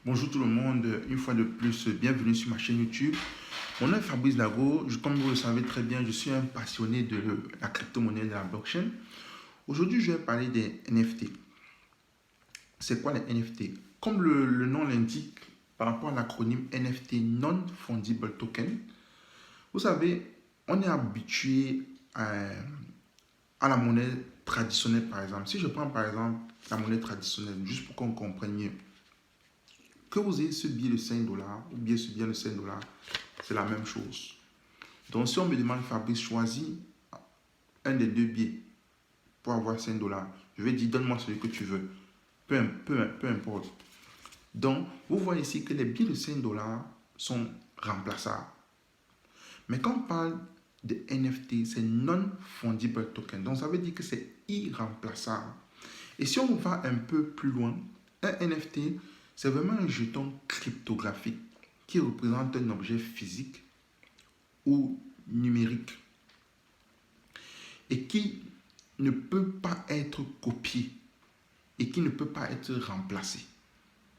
Bonjour tout le monde, une fois de plus, bienvenue sur ma chaîne YouTube. Mon nom est Fabrice Lago, comme vous le savez très bien, je suis un passionné de la crypto-monnaie de la blockchain. Aujourd'hui, je vais parler des NFT. C'est quoi les NFT? Comme le nom l'indique, par rapport à l'acronyme NFT, Non-Fungible Token, vous savez, on est habitué à la monnaie traditionnelle, par exemple. Si je prends par exemple la monnaie traditionnelle, juste pour qu'on comprenne mieux, que vous ayez ce billet de 5 dollars ou bien ce billet de 5 dollars, c'est la même chose. Donc, si on me demande, Fabrice, choisis un des deux billets pour avoir 5 dollars, je vais dire, donne-moi celui que tu veux. Peu importe. Donc, vous voyez ici que les billets de 5 dollars sont remplaçables. Mais quand on parle de NFT, c'est non-fungible token. Donc, ça veut dire que c'est irremplaçable. Et si on va un peu plus loin, un NFT, c'est vraiment un jeton cryptographique qui représente un objet physique ou numérique et qui ne peut pas être copié et qui ne peut pas être remplacé.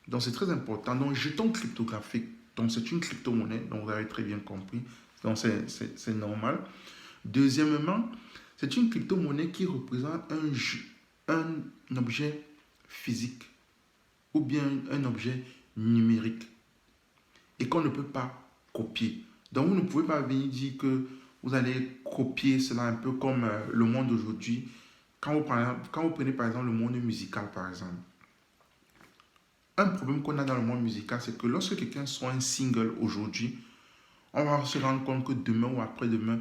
Donc c'est très important. Donc jeton cryptographique, donc c'est une crypto-monnaie, donc vous avez très bien compris, donc c'est normal. Deuxièmement, c'est une crypto-monnaie qui représente un objet physique ou bien un objet numérique et qu'on ne peut pas copier. Donc vous ne pouvez pas venir dire que vous allez copier cela un peu comme le monde d'aujourd'hui. Quand vous prenez par exemple le monde musical par exemple, un problème qu'on a dans le monde musical, c'est que lorsque quelqu'un sort un single aujourd'hui, on va se rendre compte que demain ou après-demain,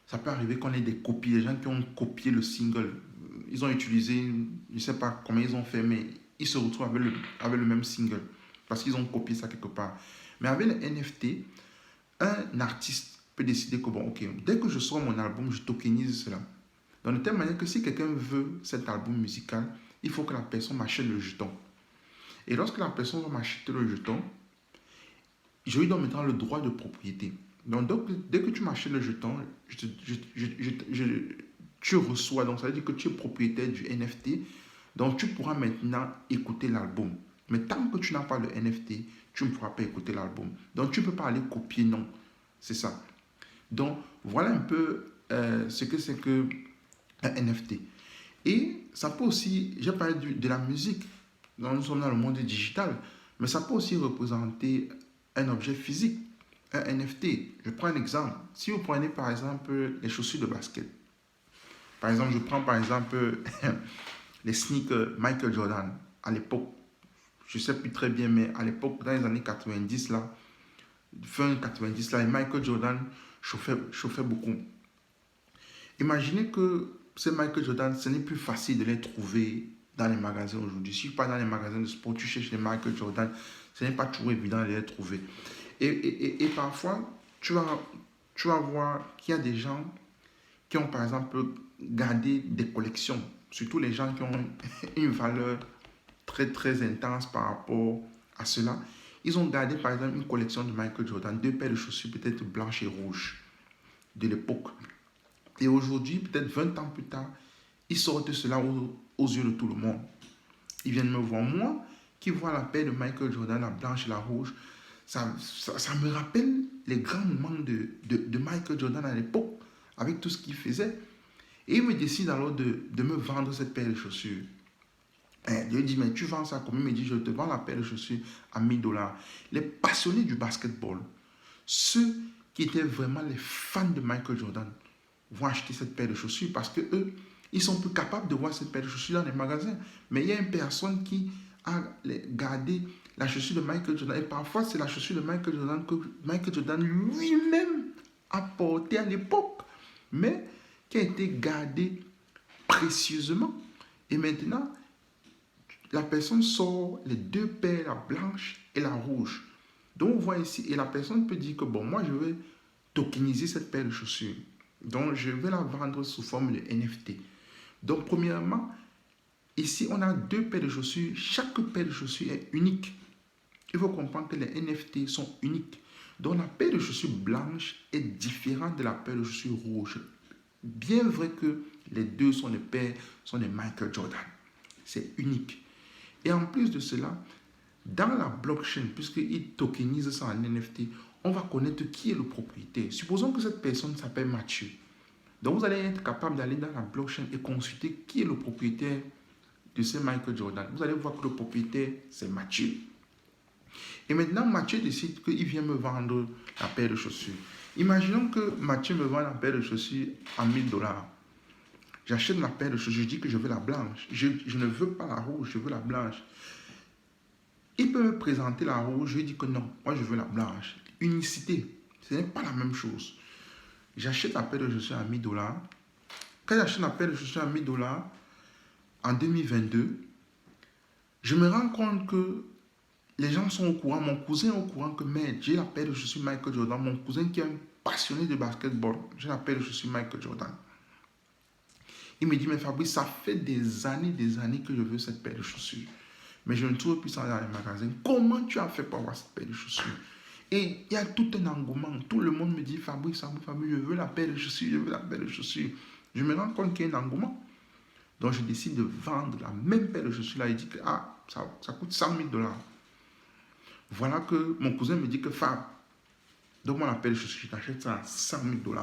ça peut arriver qu'on ait des copies, des gens qui ont copié le single. Ils ont utilisé, je ne sais pas comment ils ont fait, mais ils se retrouvent avec le même single parce qu'ils ont copié ça quelque part. Mais avec les NFT, un artiste peut décider que, bon, ok, dès que je sors mon album, je tokenise cela. Donc, de telle manière que si quelqu'un veut cet album musical, il faut que la personne m'achète le jeton. Et lorsque la personne va m'acheter le jeton, je lui donne maintenant le droit de propriété. Donc, dès que tu m'achètes le jeton, tu reçois, donc ça veut dire que tu es propriétaire du NFT, donc tu pourras maintenant écouter l'album. Mais tant que tu n'as pas le NFT, tu ne pourras pas écouter l'album. Donc tu ne peux pas aller copier, non. C'est ça. Donc voilà un peu ce que c'est que un NFT. Et ça peut aussi, j'ai parlé de la musique, donc nous sommes dans le monde digital, mais ça peut aussi représenter un objet physique, un NFT. Je prends un exemple. Si vous prenez par exemple les chaussures de basket, par exemple, je prends par exemple les sneakers Michael Jordan à l'époque. Je ne sais plus très bien, mais à l'époque, dans les années 90, là, fin 90, là, Michael Jordan chauffait beaucoup. Imaginez que ces Michael Jordan, ce n'est plus facile de les trouver dans les magasins aujourd'hui. Si tu pars dans les magasins de sport, tu cherches les Michael Jordan, ce n'est pas toujours évident de les trouver. Et parfois, tu vas voir qu'il y a des gens qui ont, par exemple, gardé des collections. Surtout les gens qui ont une valeur très intense par rapport à cela. Ils ont gardé par exemple une collection de Michael Jordan, deux paires de chaussures peut-être blanches et rouges de l'époque. Et aujourd'hui, peut-être 20 ans plus tard, ils sortent cela aux yeux de tout le monde. Ils viennent me voir, moi, qui vois la paire de Michael Jordan, la blanche et la rouge, ça me rappelle les grands moments de Michael Jordan à l'époque, avec tout ce qu'il faisait. Et il me décide alors de me vendre cette paire de chaussures. Je lui dis, mais tu vends ça combien? Il me dit, je te vends la paire de chaussures à 1000 dollars. Les passionnés du basketball, ceux qui étaient vraiment les fans de Michael Jordan, vont acheter cette paire de chaussures parce que eux, ils sont plus capables de voir cette paire de chaussures dans les magasins. Mais il y a une personne qui a gardé la chaussure de Michael Jordan. Et parfois, c'est la chaussure de Michael Jordan que Michael Jordan lui-même a portée à l'époque, mais qui a été gardée précieusement. Et maintenant, la personne sort les deux paires, la blanche et la rouge. Donc, on voit ici, et la personne peut dire que, bon, moi, je vais tokeniser cette paire de chaussures. Donc, je vais la vendre sous forme de NFT. Donc, premièrement, ici, on a deux paires de chaussures. Chaque paire de chaussures est unique. Il faut comprendre que les NFT sont uniques. Donc, la paire de chaussures blanche est différente de la paire de chaussures rouge. Bien vrai que les deux sont des Michael Jordan. C'est unique. Et en plus de cela, Dans la blockchain, puisqu'il tokenise ça en NFT, on va connaître qui est le propriétaire. Supposons que cette personne s'appelle Mathieu. Donc, vous allez être capable d'aller dans la blockchain et consulter qui est le propriétaire de ce Michael Jordan. Vous allez voir que le propriétaire, c'est Mathieu. Et maintenant, Mathieu décide qu'il vient me vendre la paire de chaussures. Imaginons que Mathieu me vend la paire de chaussures à 1000 $. J'achète la paire de chaussures, je dis que je veux la blanche. Je ne veux pas la rouge, je veux la blanche. Il peut me présenter la rouge, je lui dis que non, moi je veux la blanche. Unicité, ce n'est pas la même chose. J'achète la paire de chaussures à 1000 $. Quand j'achète la paire de chaussures à 1000 $ en 2022, je me rends compte que les gens sont au courant, mon cousin est au courant que merde, j'ai la paire de chaussures Michael Jordan, mon cousin qui est un passionné de basketball, j'ai la paire de chaussures Michael Jordan. Il me dit, mais Fabrice, ça fait des années que je veux cette paire de chaussures. Mais je ne trouve plus ça dans les magasins. Comment tu as fait pour avoir cette paire de chaussures? Et il y a tout un engouement. Tout le monde me dit, Fabrice, je veux la paire de chaussures, je veux la paire de chaussures. Je me rends compte qu'il y a un engouement. Donc, je décide de vendre la même paire de chaussures là. Il dit que ça coûte 100 000 $. Voilà que mon cousin me dit que Fab, donne-moi la paire de chaussures, je t'achète ça à 100 000 $.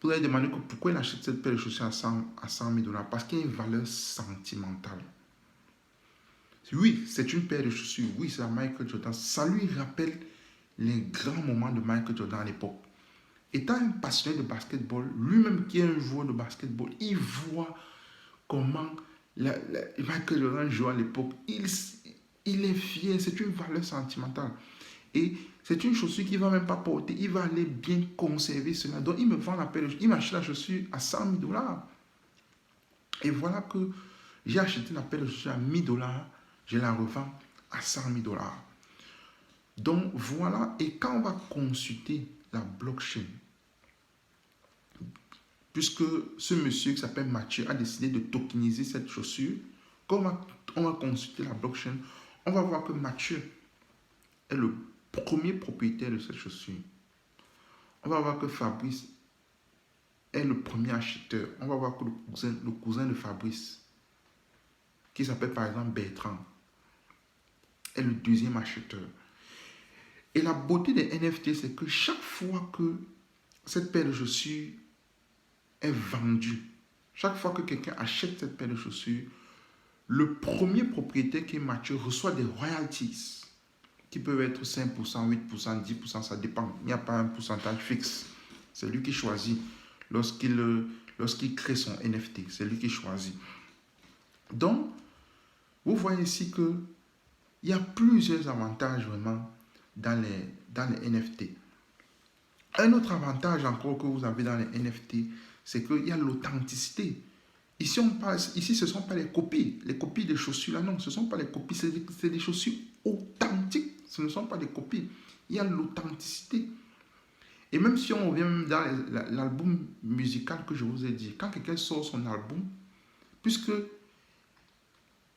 Vous allez demander pourquoi il achète cette paire de chaussures à 100 000 $. Parce qu'il y a une valeur sentimentale. Oui, c'est une paire de chaussures. Oui, c'est à Michael Jordan. Ça lui rappelle les grands moments de Michael Jordan à l'époque. Étant un passionné de basketball, lui-même qui est un joueur de basketball, il voit comment Michael Jordan jouait à l'époque. Il est fier, c'est une valeur sentimentale. Et c'est une chaussure qu'il ne va même pas porter. Il va aller bien conserver cela. Donc, il me vend la paire de chaussures. Il m'achète la chaussure à 100 000 $. Et voilà que j'ai acheté la paire de chaussures à 1000 $. Je la revends à 100 000 $. Donc, voilà. Et quand on va consulter la blockchain, puisque ce monsieur qui s'appelle Mathieu a décidé de tokeniser cette chaussure, quand on va consulter la blockchain, on va voir que Mathieu est le premier propriétaire de cette chaussure. On va voir que Fabrice est le premier acheteur. On va voir que le cousin de Fabrice, qui s'appelle par exemple Bertrand, est le deuxième acheteur. Et la beauté des NFT, c'est que chaque fois que cette paire de chaussures est vendue, chaque fois que quelqu'un achète cette paire de chaussures, le premier propriétaire qui est Mathieu reçoit des royalties qui peuvent être 5%, 8%, 10%, ça dépend. Il n'y a pas un pourcentage fixe. C'est lui qui choisit lorsqu'il crée son NFT. C'est lui qui choisit. Donc, vous voyez ici qu'il y a plusieurs avantages vraiment dans les NFT. Un autre avantage encore que vous avez dans les NFT, c'est qu'il y a l'authenticité. Ici, ce ne sont pas les copies des chaussures là, non, ce ne sont pas les copies, c'est des chaussures authentiques, ce ne sont pas des copies. Il y a l'authenticité. Et même si on revient même dans l'album musical que je vous ai dit, quand quelqu'un sort son album, puisque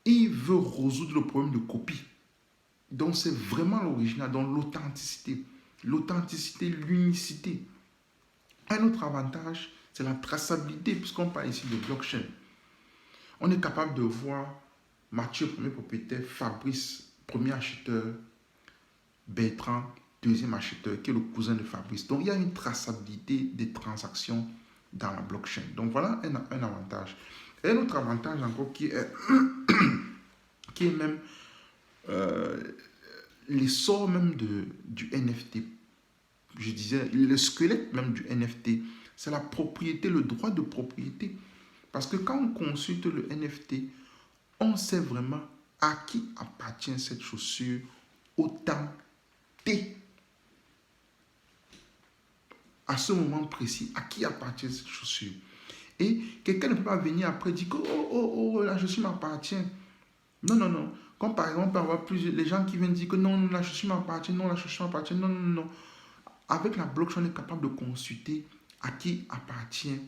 il veut résoudre le problème de copie, donc c'est vraiment l'original, donc l'authenticité, l'unicité. Un autre avantage, c'est la traçabilité, puisqu'on parle ici de blockchain. On est capable de voir Mathieu, premier propriétaire, Fabrice, premier acheteur, Bertrand, deuxième acheteur, qui est le cousin de Fabrice. Donc, il y a une traçabilité des transactions dans la blockchain. Donc, voilà un avantage. Et un autre avantage encore qui est même l'essor même du NFT. Je disais, le squelette même du NFT, c'est la propriété, le droit de propriété. Parce que quand on consulte le NFT, on sait vraiment à qui appartient cette chaussure au temps T. À ce moment précis, à qui appartient cette chaussure. Et quelqu'un ne peut pas venir après dire que la chaussure m'appartient. Non. Comme par exemple, on peut avoir les gens qui viennent dire que non, la chaussure m'appartient, non, la chaussure m'appartient, non. Avec la blockchain, on est capable de consulter à qui appartient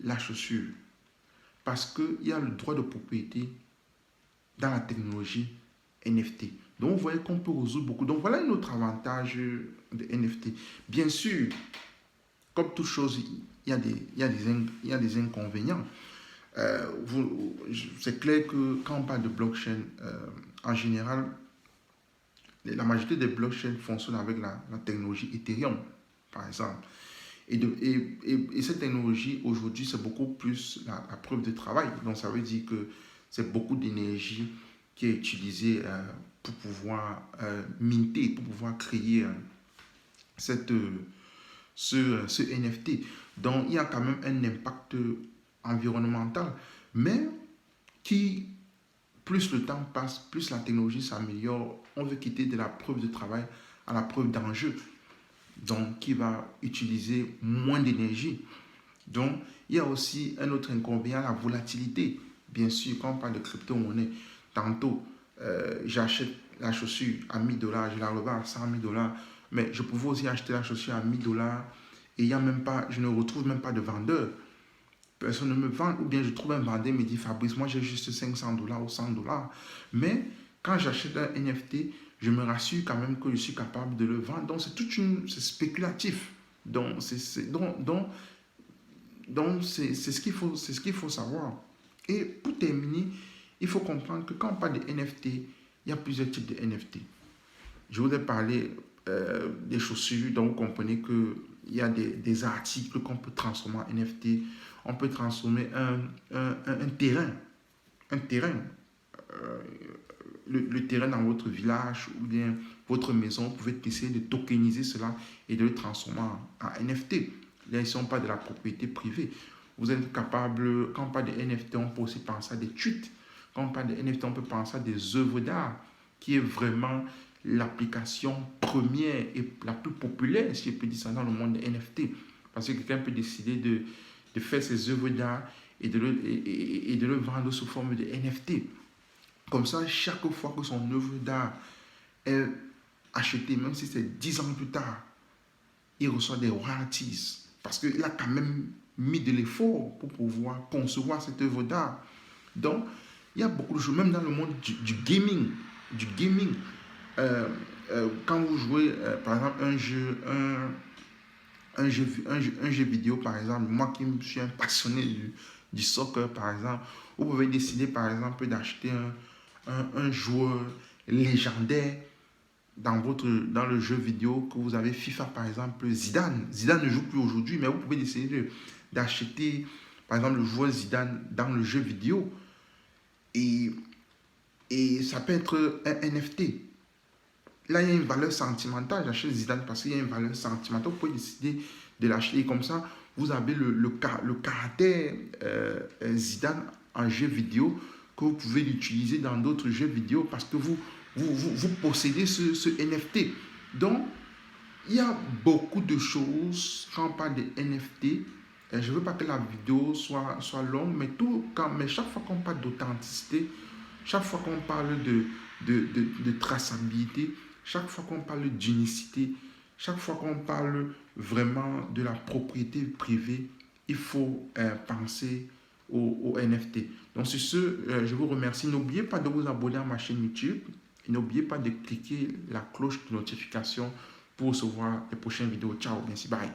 la chaussure. Parce qu'il y a le droit de propriété dans la technologie NFT. Donc, vous voyez qu'on peut résoudre beaucoup. Donc, voilà un autre avantage de NFT. Bien sûr, comme toute chose, il y a des inconvénients. C'est clair que quand on parle de blockchain, en général, la majorité des blockchains fonctionnent avec la technologie Ethereum, par exemple. Et cette technologie, aujourd'hui, c'est beaucoup plus la preuve de travail. Donc, ça veut dire que c'est beaucoup d'énergie qui est utilisée pour pouvoir minter, pour pouvoir créer cette, ce NFT. Donc, il y a quand même un impact environnemental, mais qui, plus le temps passe, plus la technologie s'améliore, on veut quitter de la preuve de travail à la preuve d'enjeu, donc qui va utiliser moins d'énergie. Donc, il y a aussi un autre inconvénient, la volatilité. Bien sûr, quand on parle de crypto-monnaie, tantôt, j'achète la chaussure à 1000 $, je la revends à 100 000 $, mais je pouvais aussi acheter la chaussure à 1000 $ et il y a même pas, je ne retrouve même pas de vendeur. Personne ne me vend, ou bien je trouve un vendeur et me dit Fabrice, moi j'ai juste 500 $ ou 100 $. Mais quand j'achète un NFT, je me rassure quand même que je suis capable de le vendre. Donc c'est spéculatif. Donc c'est ce qu'il faut savoir. Et pour terminer, il faut comprendre que quand on parle de NFT, il y a plusieurs types de NFT. Je voudrais parler des chaussures, donc vous comprenez qu'il y a des articles qu'on peut transformer en NFT. On peut transformer un terrain, euh, le terrain dans votre village ou bien votre maison. Vous pouvez essayer de tokeniser cela et de le transformer en NFT. Là, ils ne sont pas de la propriété privée. Vous êtes capable, quand on parle de NFT, on peut aussi penser à des tweets. Quand on parle de NFT, on peut penser à des œuvres d'art, qui est vraiment l'application première et la plus populaire, si je peux dire ça, dans le monde des NFT. Parce que quelqu'un peut décider de faire ses œuvres d'art et de le vendre sous forme de NFT. Comme ça, chaque fois que son œuvre d'art est achetée, même si c'est 10 ans plus tard, il reçoit des royalties. Parce qu'il a quand même mis de l'effort pour pouvoir concevoir cette œuvre d'art. Donc, il y a beaucoup de choses, même dans le monde du gaming. Quand vous jouez, par exemple, un jeu vidéo, par exemple, moi qui suis un passionné du soccer, par exemple, vous pouvez décider, par exemple, d'acheter un joueur légendaire dans le jeu vidéo que vous avez, FIFA, par exemple, Zidane. Zidane ne joue plus aujourd'hui, mais vous pouvez décider d'acheter, par exemple, le joueur Zidane dans le jeu vidéo. Et ça peut être un NFT. Là, il y a une valeur sentimentale. J'achète Zidane parce qu'il y a une valeur sentimentale. Vous pouvez décider de l'acheter comme ça. Vous avez le caractère Zidane en jeu vidéo que vous pouvez l'utiliser dans d'autres jeux vidéo parce que vous possédez ce NFT. Donc, il y a beaucoup de choses quand on parle de NFT. Je ne veux pas que la vidéo soit longue, mais chaque fois qu'on parle d'authenticité, chaque fois qu'on parle de traçabilité, chaque fois qu'on parle d'unicité, chaque fois qu'on parle vraiment de la propriété privée, il faut penser au NFT. Donc sur ce, je vous remercie. N'oubliez pas de vous abonner à ma chaîne YouTube. Et n'oubliez pas de cliquer la cloche de notification pour recevoir les prochaines vidéos. Ciao, merci, bye.